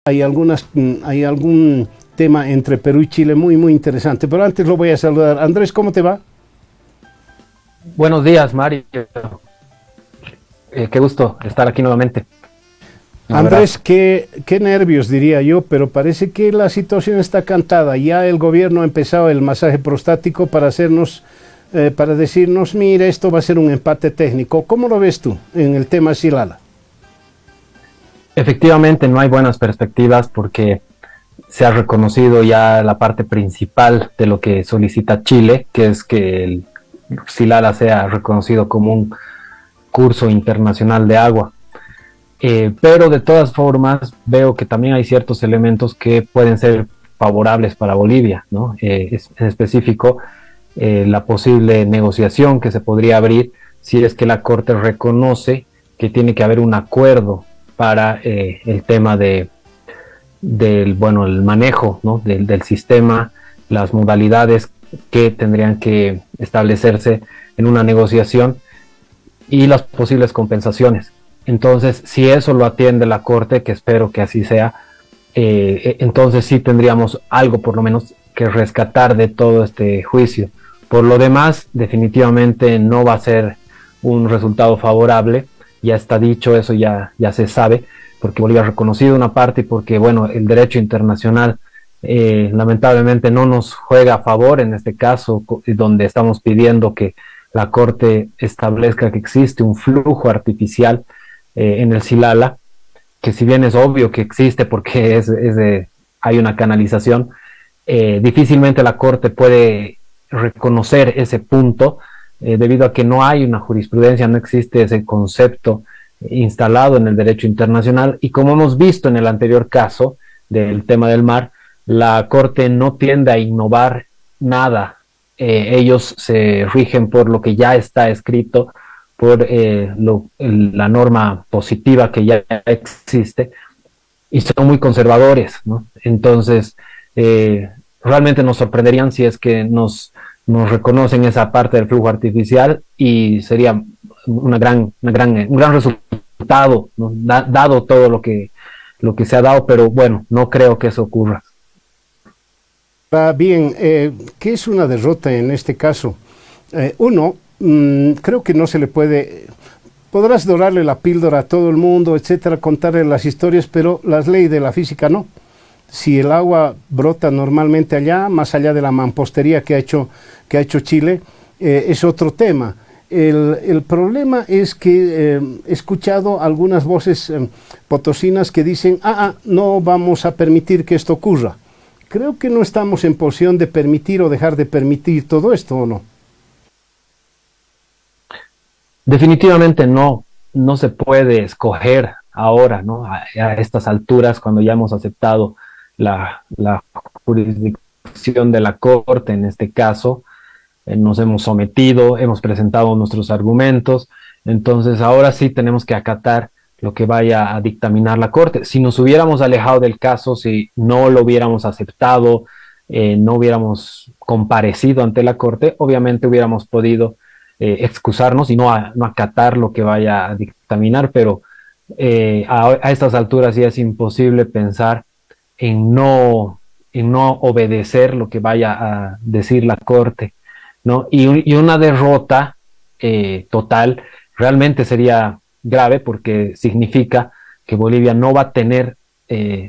hay algún tema entre Perú y Chile muy, muy interesante. Pero antes lo voy a saludar. Andrés, ¿cómo te va? Buenos días, Mario. Qué gusto estar aquí nuevamente. Andrés, qué nervios diría yo, pero parece que la situación está cantada. Ya el gobierno ha empezado el masaje prostático para hacernos, para decirnos, mira, esto va a ser un empate técnico. ¿Cómo lo ves tú en el tema Xilala? Efectivamente, no hay buenas perspectivas porque se ha reconocido ya la parte principal de lo que solicita Chile, que es que el Xilala sea reconocido como un curso internacional de agua. Pero de todas formas veo que también hay ciertos elementos que pueden ser favorables para Bolivia, ¿no? En específico, la posible negociación que se podría abrir si es que la Corte reconoce que tiene que haber un acuerdo para el tema el manejo, ¿no? del sistema, las modalidades que tendrían que establecerse en una negociación y las posibles compensaciones. Entonces, si eso lo atiende la Corte, que espero que así sea, entonces sí tendríamos algo por lo menos que rescatar de todo este juicio. Por lo demás, definitivamente no va a ser un resultado favorable, ya está dicho, eso ya se sabe, porque Bolivia ha reconocido una parte y porque, bueno, el derecho internacional lamentablemente no nos juega a favor en este caso, donde estamos pidiendo que la Corte establezca que existe un flujo artificial en el Xilala, que si bien es obvio que existe porque hay una canalización, difícilmente la Corte puede reconocer ese punto debido a que no hay una jurisprudencia, no existe ese concepto instalado en el derecho internacional y como hemos visto en el anterior caso del tema del mar, la Corte no tiende a innovar nada, ellos se rigen por lo que ya está escrito, por la norma positiva que ya existe y son muy conservadores, ¿no? Entonces, realmente nos sorprenderían si es que nos reconocen esa parte del flujo artificial y sería un gran resultado, ¿no? Dado todo lo que se ha dado, pero bueno, no creo que eso ocurra. Bien, ¿qué es una derrota en este caso? Creo que no se le puede. Podrás dorarle la píldora a todo el mundo, etcétera, contarle las historias, pero las leyes de la física no. Si el agua brota normalmente allá, más allá de la mampostería que ha hecho Chile, es otro tema. El problema es que he escuchado algunas voces potosinas que dicen, no vamos a permitir que esto ocurra. Creo que no estamos en posición de permitir o dejar de permitir todo esto, ¿o no? Definitivamente no se puede escoger ahora, ¿no? A estas alturas, cuando ya hemos aceptado la jurisdicción de la Corte, en este caso, nos hemos sometido, hemos presentado nuestros argumentos, entonces ahora sí tenemos que acatar lo que vaya a dictaminar la Corte. Si nos hubiéramos alejado del caso, si no lo hubiéramos aceptado, no hubiéramos comparecido ante la Corte, obviamente hubiéramos podido excusarnos y no acatar lo que vaya a dictaminar, pero a estas alturas ya es imposible pensar en no obedecer lo que vaya a decir la Corte, ¿no? Y una derrota total realmente sería grave porque significa que Bolivia no va a tener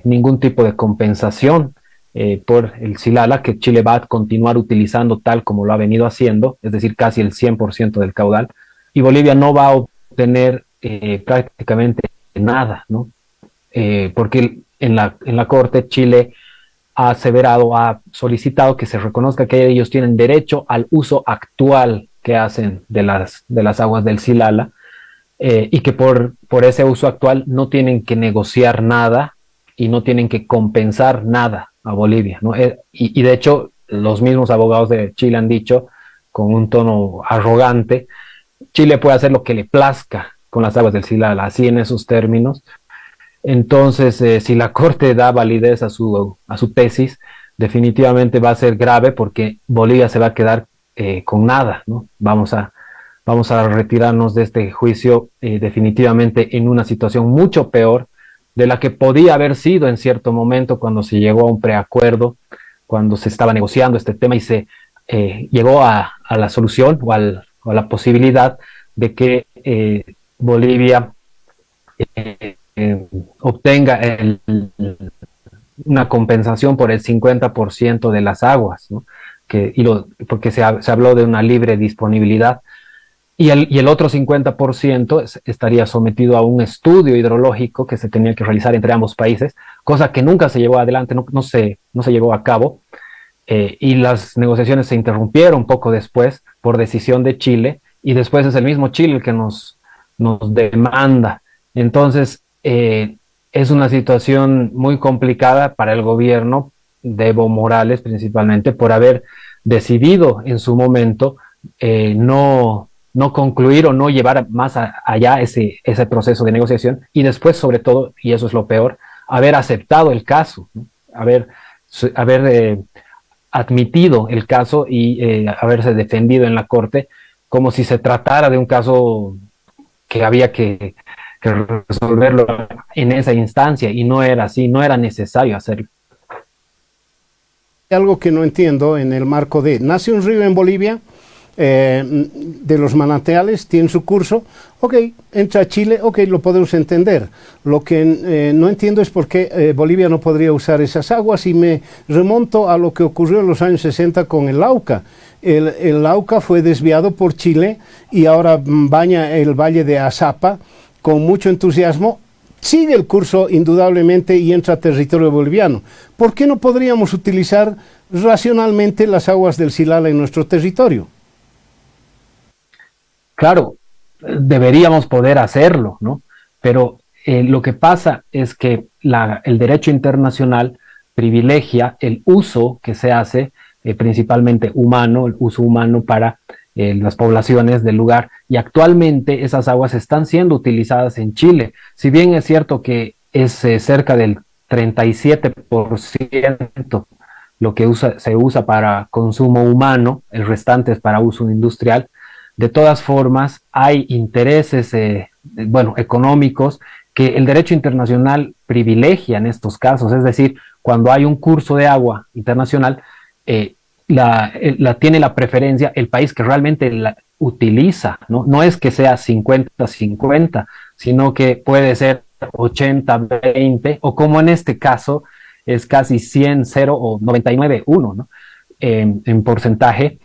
ningún tipo de compensación por el Xilala, que Chile va a continuar utilizando tal como lo ha venido haciendo, es decir, casi el 100% del caudal, y Bolivia no va a obtener prácticamente nada, ¿no? Porque en la Corte Chile ha aseverado, ha solicitado que se reconozca que ellos tienen derecho al uso actual que hacen de las aguas del Xilala, y que por ese uso actual no tienen que negociar nada y no tienen que compensar nada a Bolivia, ¿no? Y de hecho, los mismos abogados de Chile han dicho, con un tono arrogante, Chile puede hacer lo que le plazca con las aguas del Xilala, así en esos términos. Entonces, si la Corte da validez a su tesis, definitivamente va a ser grave porque Bolivia se va a quedar con nada, ¿no? Vamos a retirarnos de este juicio definitivamente en una situación mucho peor de la que podía haber sido en cierto momento cuando se llegó a un preacuerdo, cuando se estaba negociando este tema y se llegó a la solución o a la posibilidad de que Bolivia obtenga una compensación por el 50% de las aguas, ¿no? Porque se habló de una libre disponibilidad y el otro 50% estaría sometido a un estudio hidrológico que se tenía que realizar entre ambos países, cosa que nunca se llevó adelante, no se llevó a cabo, y las negociaciones se interrumpieron poco después por decisión de Chile, y después es el mismo Chile el que nos demanda. Entonces, es una situación muy complicada para el gobierno de Evo Morales, principalmente, por haber decidido en su momento no concluir o no llevar más allá ese proceso de negociación, y después, sobre todo, y eso es lo peor, haber aceptado el caso, ¿no? haber admitido el caso y haberse defendido en la corte como si se tratara de un caso que había que resolverlo en esa instancia, y no era así, no era necesario hacerlo. Algo que no entiendo en el marco de, nace un río en Bolivia, de los manantiales, tiene su curso, ok, entra a Chile, ok, lo podemos entender. Lo que no entiendo es por qué Bolivia no podría usar esas aguas, y me remonto a lo que ocurrió en los años 60 con el Lauca. El Lauca fue desviado por Chile y ahora baña el valle de Azapa con mucho entusiasmo. Sigue el curso indudablemente y entra a territorio boliviano. ¿Por qué no podríamos utilizar racionalmente las aguas del Silala en nuestro territorio? Claro, deberíamos poder hacerlo, ¿no? Pero lo que pasa es que el derecho internacional privilegia el uso que se hace, principalmente humano, el uso humano para las poblaciones del lugar, y actualmente esas aguas están siendo utilizadas en Chile. Si bien es cierto que es cerca del 37% lo que se usa para consumo humano, el restante es para uso industrial. De todas formas, hay intereses, económicos, que el derecho internacional privilegia en estos casos. Es decir, cuando hay un curso de agua internacional, tiene la preferencia el país que realmente la utiliza, ¿no? No es que sea 50-50, sino que puede ser 80-20, o como en este caso, es casi 100-0 o 99-1, ¿no? En porcentaje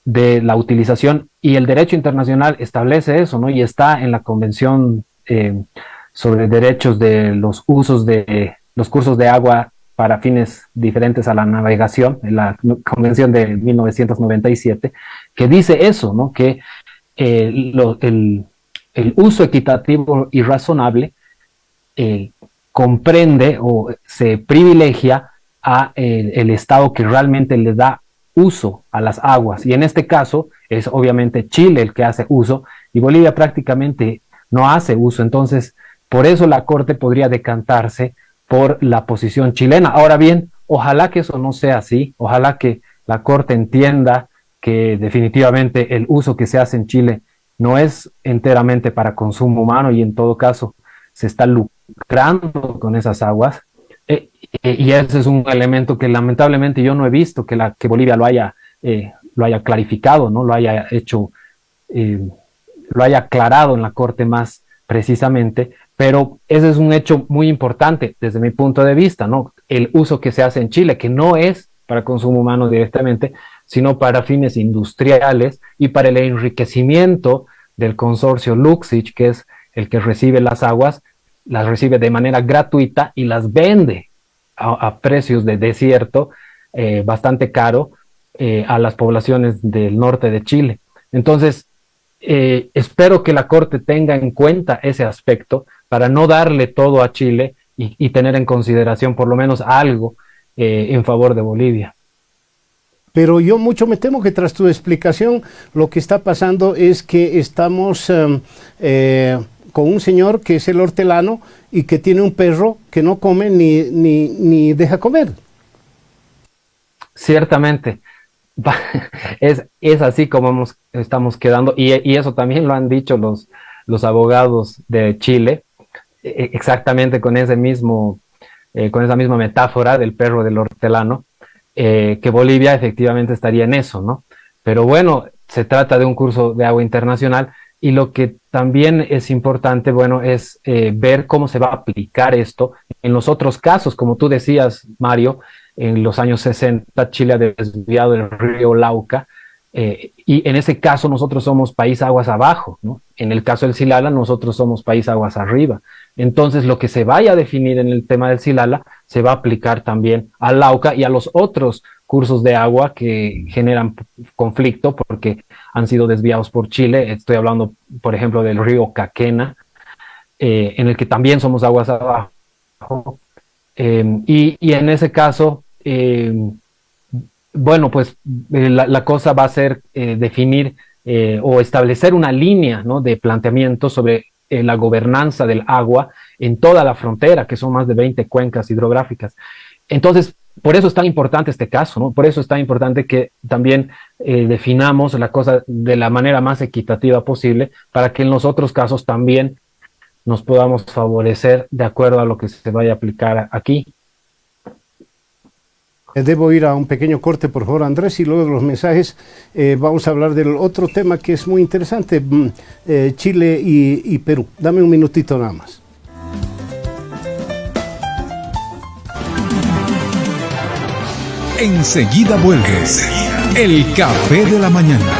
de la utilización, y el derecho internacional establece eso, ¿no? Y está en la Convención sobre Derechos de los Usos de los Cursos de Agua para fines diferentes a la navegación, en la Convención de 1997, que dice eso, ¿no? Que el uso equitativo y razonable comprende o se privilegia a el Estado que realmente le da uso a las aguas, y en este caso es obviamente Chile el que hace uso, y Bolivia prácticamente no hace uso. Entonces, por eso la Corte podría decantarse por la posición chilena. Ahora bien, ojalá que eso no sea así, ojalá que la Corte entienda que definitivamente el uso que se hace en Chile no es enteramente para consumo humano, y en todo caso se está lucrando con esas aguas. Y ese es un elemento que lamentablemente yo no he visto que Bolivia lo haya clarificado, ¿no? Lo haya hecho, lo haya aclarado en la Corte más precisamente, pero ese es un hecho muy importante desde mi punto de vista, ¿no? El uso que se hace en Chile, que no es para consumo humano directamente, sino para fines industriales y para el enriquecimiento del consorcio Luxich, que es el que recibe las aguas, las recibe de manera gratuita y las vende a precios de desierto bastante caro a las poblaciones del norte de Chile. Entonces, espero que la Corte tenga en cuenta ese aspecto para no darle todo a Chile y tener en consideración por lo menos algo en favor de Bolivia. Pero yo mucho me temo que tras tu explicación lo que está pasando es que estamos con un señor que es el hortelano y que tiene un perro que no come ni deja comer. Ciertamente, es así como estamos quedando, y eso también lo han dicho los abogados de Chile, exactamente con esa misma metáfora del perro del hortelano, que Bolivia efectivamente estaría en eso, ¿no? Pero bueno, se trata de un curso de agua internacional y lo que también es importante, bueno, es ver cómo se va a aplicar esto en los otros casos, como tú decías, Mario, en los años 60 Chile ha desviado el río Lauca, y en ese caso nosotros somos país aguas abajo, ¿no? En el caso del Silala nosotros somos país aguas arriba. Entonces lo que se vaya a definir en el tema del Silala se va a aplicar también al Lauca y a los otros cursos de agua que generan conflicto porque han sido desviados por Chile. Estoy hablando, por ejemplo, del río Caquena, en el que también somos aguas abajo. Y en ese caso, bueno, pues la cosa va a ser definir o establecer una línea, ¿no?, de planteamiento sobre la gobernanza del agua en toda la frontera, que son más de 20 cuencas hidrográficas. Entonces, por eso es tan importante este caso, ¿no? Por eso es tan importante que también definamos la cosa de la manera más equitativa posible para que en los otros casos también nos podamos favorecer de acuerdo a lo que se vaya a aplicar aquí. Debo ir a un pequeño corte, por favor, Andrés, y luego de los mensajes vamos a hablar del otro tema que es muy interesante, Chile y Perú. Dame un minutito nada más. Enseguida vuelve el café de la mañana.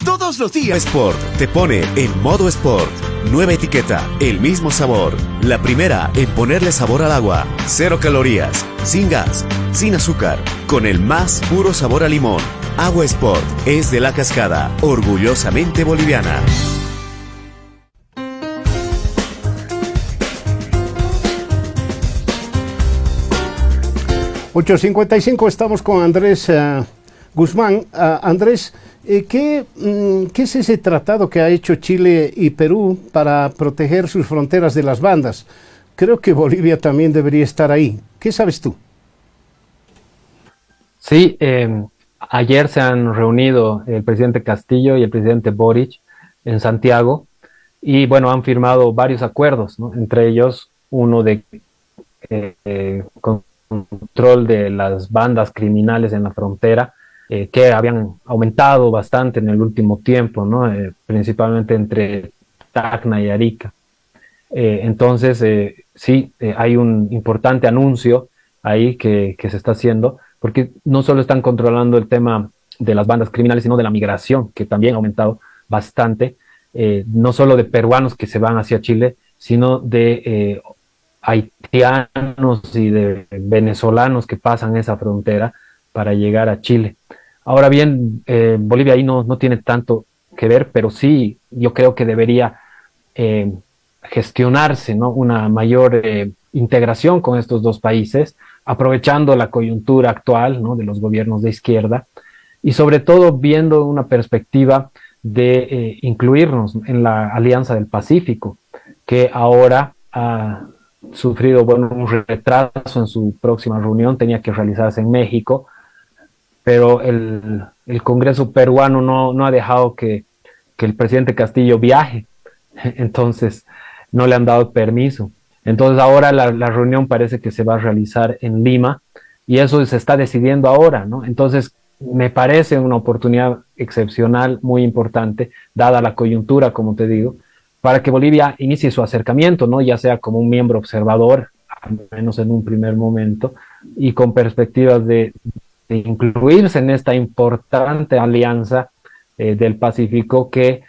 Todos los días Sport te pone en modo Sport. Nueva etiqueta, el mismo sabor. La primera en ponerle sabor al agua. 0 calorías, sin gas, sin azúcar, con el más puro sabor a limón. Agua Sport es de La Cascada, orgullosamente boliviana. 8:55, estamos con Andrés Guzmán. Andrés, ¿qué es ese tratado que ha hecho Chile y Perú para proteger sus fronteras de las bandas? Creo que Bolivia también debería estar ahí. ¿Qué sabes tú? Sí, ayer se han reunido el presidente Castillo y el presidente Boric en Santiago y bueno, han firmado varios acuerdos, ¿no? Entre ellos uno de control de las bandas criminales en la frontera, que habían aumentado bastante en el último tiempo, ¿no? Principalmente entre Tacna y Arica. Entonces, sí, hay un importante anuncio ahí que se está haciendo, porque no solo están controlando el tema de las bandas criminales, sino de la migración, que también ha aumentado bastante, no solo de peruanos que se van hacia Chile, sino de haitianos y de venezolanos que pasan esa frontera para llegar a Chile. Ahora bien, Bolivia ahí no tiene tanto que ver, pero sí yo creo que debería gestionarse, ¿no?, una mayor integración con estos dos países, aprovechando la coyuntura actual, ¿no?, de los gobiernos de izquierda y sobre todo viendo una perspectiva de incluirnos en la Alianza del Pacífico, que ahora ha sufrido, bueno, un retraso en su próxima reunión, tenía que realizarse en México, pero el Congreso peruano no ha dejado que el presidente Castillo viaje, entonces no le han dado permiso. Entonces ahora la reunión parece que se va a realizar en Lima y eso se está decidiendo ahora, ¿no? Entonces me parece una oportunidad excepcional, muy importante, dada la coyuntura, como te digo, para que Bolivia inicie su acercamiento, ¿no?, ya sea como un miembro observador, al menos en un primer momento, y con perspectivas de incluirse en esta importante alianza del Pacífico que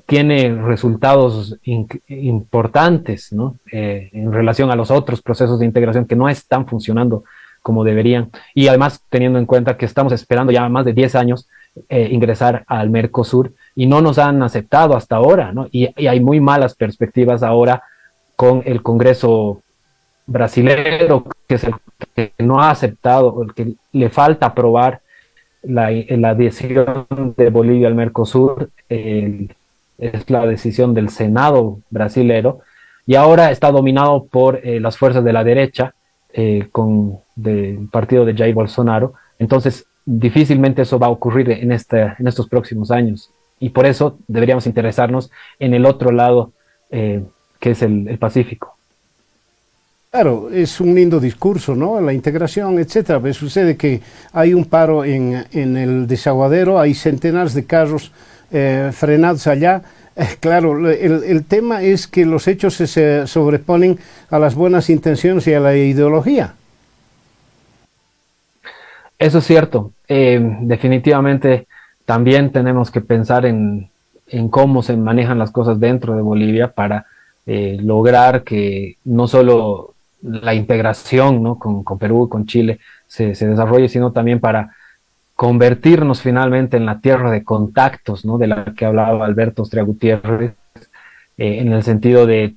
tiene resultados importantes, ¿no?, en relación a los otros procesos de integración que no están funcionando como deberían, y además teniendo en cuenta que estamos esperando ya más de 10 años ingresar al Mercosur y no nos han aceptado hasta ahora, ¿no? Y hay muy malas perspectivas ahora con el Congreso brasilero, que es el que no ha aceptado, el que le falta aprobar la adhesión de Bolivia al Mercosur, es la decisión del Senado brasilero, y ahora está dominado por las fuerzas de la derecha, del partido de Jair Bolsonaro. Entonces difícilmente eso va a ocurrir en estos próximos años, y por eso deberíamos interesarnos en el otro lado, que que es el Pacífico. Claro, es un lindo discurso, ¿no? La integración, etcétera. Pero sucede que hay un paro en el desaguadero, hay centenares de carros frenados allá. Claro, el tema es que los hechos se sobreponen a las buenas intenciones y a la ideología. Eso es cierto. Definitivamente también tenemos que pensar en cómo se manejan las cosas dentro de Bolivia para lograr que no solo la integración, ¿no?, con Perú, con Chile, se desarrolle, sino también para convertirnos finalmente en la tierra de contactos, ¿no?, de la que hablaba Alberto Ostrea Gutiérrez, en el sentido de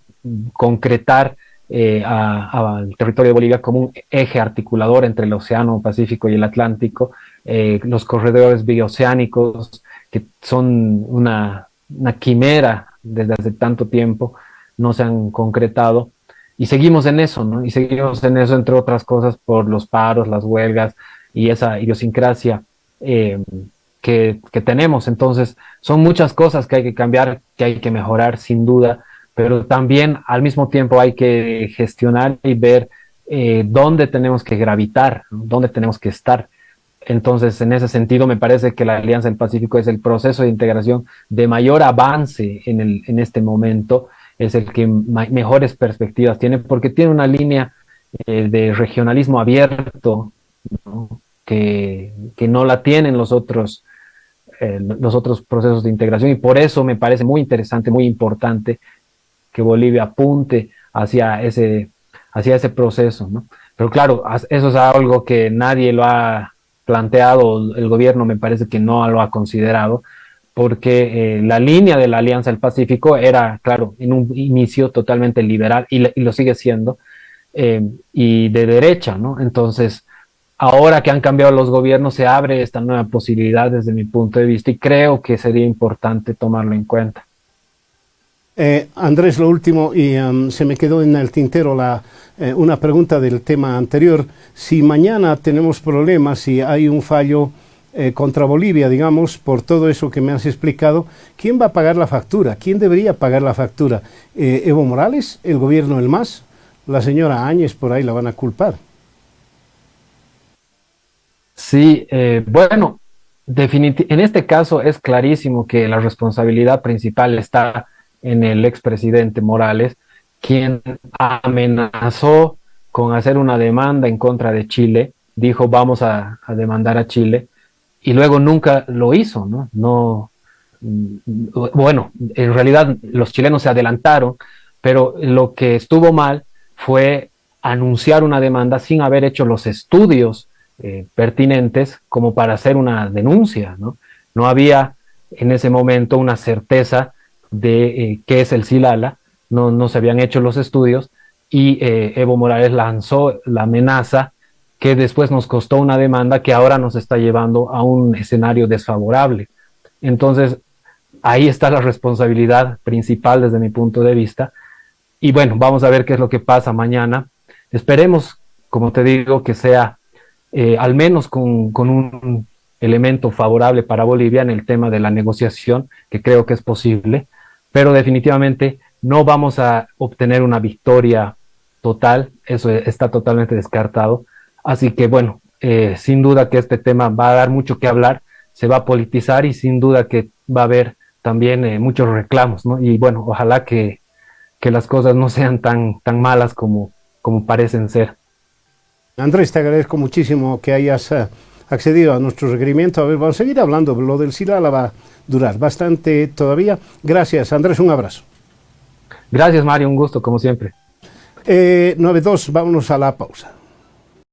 concretar al territorio de Bolivia como un eje articulador entre el Océano Pacífico y el Atlántico, los corredores bioceánicos, que son una quimera desde hace tanto tiempo, no se han concretado. Y seguimos en eso, ¿no? Y seguimos en eso, entre otras cosas, por los paros, las huelgas y esa idiosincrasia que tenemos. Entonces, son muchas cosas que hay que cambiar, que hay que mejorar, sin duda, pero también al mismo tiempo hay que gestionar y ver dónde tenemos que gravitar, ¿no?, dónde tenemos que estar. Entonces, en ese sentido, me parece que la Alianza del Pacífico es el proceso de integración de mayor avance en este momento, es el que mejores perspectivas tiene, porque tiene una línea de regionalismo abierto, ¿no?, que no la tienen los otros procesos de integración, y por eso me parece muy interesante, muy importante que Bolivia apunte hacia ese proceso, ¿no? Pero claro, eso es algo que nadie lo ha planteado, el gobierno me parece que no lo ha considerado, porque la línea de la Alianza del Pacífico era, claro, en un inicio totalmente liberal, y lo sigue siendo, y de derecha, ¿no? Entonces, ahora que han cambiado los gobiernos, se abre esta nueva posibilidad desde mi punto de vista, y creo que sería importante tomarlo en cuenta. Andrés, lo último, y se me quedó en el tintero una pregunta del tema anterior. Si mañana tenemos problemas, si hay un fallo contra Bolivia, digamos, por todo eso que me has explicado, ¿quién va a pagar la factura? ¿Quién debería pagar la factura? ¿Evo Morales? ¿El gobierno del MAS? ¿La señora Áñez por ahí la van a culpar? Sí, bueno, en este caso es clarísimo que la responsabilidad principal está en el expresidente Morales, quien amenazó con hacer una demanda en contra de Chile, dijo vamos a demandar a Chile, y luego nunca lo hizo, ¿no? No, bueno, en realidad los chilenos se adelantaron, pero lo que estuvo mal fue anunciar una demanda sin haber hecho los estudios pertinentes como para hacer una denuncia, ¿no? No había en ese momento una certeza de qué es el Silala, no se habían hecho los estudios, y Evo Morales lanzó la amenaza que después nos costó una demanda que ahora nos está llevando a un escenario desfavorable. Entonces, ahí está la responsabilidad principal desde mi punto de vista. Y bueno, vamos a ver qué es lo que pasa mañana. Esperemos, como te digo, que sea al menos con un elemento favorable para Bolivia en el tema de la negociación, que creo que es posible, pero definitivamente no vamos a obtener una victoria total, eso está totalmente descartado. Así que bueno, sin duda que este tema va a dar mucho que hablar, se va a politizar, y sin duda que va a haber también muchos reclamos, ¿no? Y bueno, ojalá que las cosas no sean tan malas como parecen ser. Andrés, te agradezco muchísimo que hayas accedido a nuestro requerimiento. A ver, vamos a seguir hablando, lo del Silala va a durar bastante todavía. Gracias, Andrés, un abrazo. Gracias, Mario, un gusto, como siempre. 9-2, vámonos a la pausa.